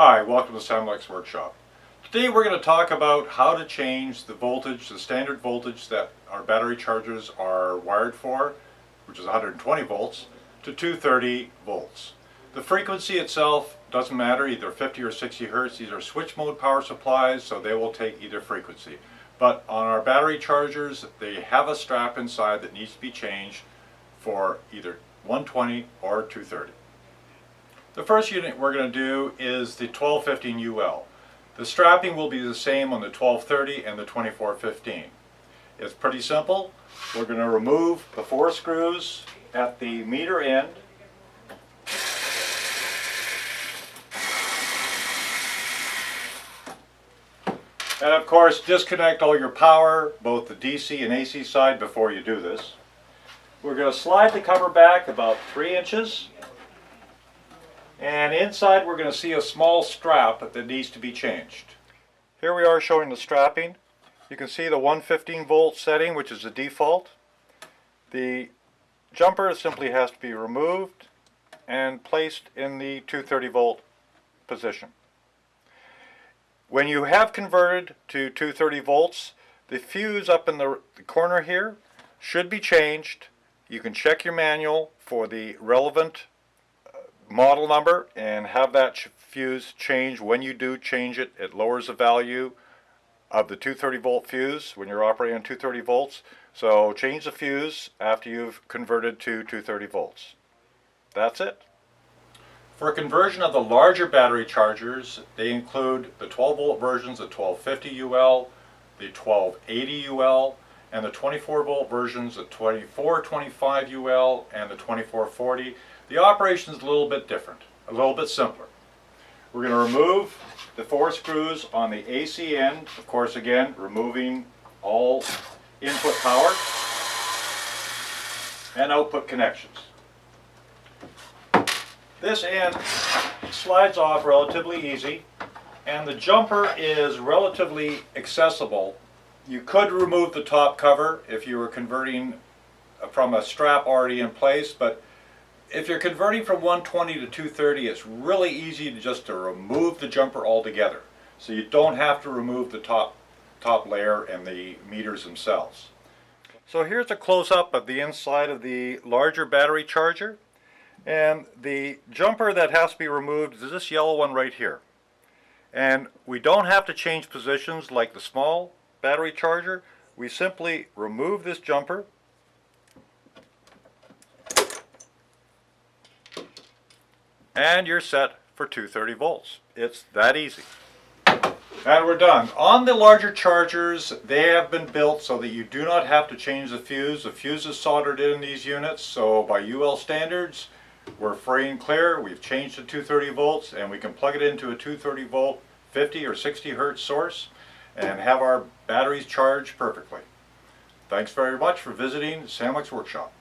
Hi, welcome to Samlex Workshop. Today we're going to talk about how to change the voltage, the standard voltage that our battery chargers are wired for, which is 120 volts, to 230 volts. The frequency itself doesn't matter, either 50 or 60 hertz. These are switch mode power supplies, so they will take either frequency. But on our battery chargers, they have a strap inside that needs to be changed for either 120 or 230. The first unit we're going to do is the 1215 UL. The strapping will be the same on the 1230 and the 2415. It's pretty simple. We're going to remove the 4 screws at the meter end. And of course, disconnect all your power, both the DC and AC side, before you do this. We're going to slide the cover back about 3 inches. And inside we're going to see a small strap that needs to be changed. Here we are showing the strapping. You can see the 115 volt setting, which is the default. The jumper simply has to be removed and placed in the 230 volt position. When you have converted to 230 volts, the fuse up in the corner here should be changed. You can check your manual for the relevant model number and have that fuse change. When you do change it, it lowers the value of the 230 volt fuse when you're operating on 230 volts. So change the fuse after you've converted to 230 volts. That's it. For a conversion of the larger battery chargers, they include the 12 volt versions, the 1250 UL, the 1280 UL, and the 24 volt versions, the 2425 UL and the 2440. The operation is a little bit different, a little bit simpler. We're going to remove the 4 screws on the AC end, of course again removing all input power and output connections. This end slides off relatively easy, and the jumper is relatively accessible. You could remove the top cover if you were converting from a strap already in place, but if you're converting from 120 to 230, it's really easy to remove the jumper altogether. So you don't have to remove the top layer and the meters themselves. So here's a close-up of the inside of the larger battery charger. And the jumper that has to be removed is this yellow one right here. And we don't have to change positions like the small battery charger. We simply remove this jumper, and you're set for 230 volts. It's that easy. And we're done. On the larger chargers, they have been built so that you do not have to change the fuse. The fuse is soldered in these units, so by UL standards, we're free and clear. We've changed to 230 volts, and we can plug it into a 230 volt 50 or 60 hertz source and have our batteries charged perfectly. Thanks very much for visiting Samlex Workshop.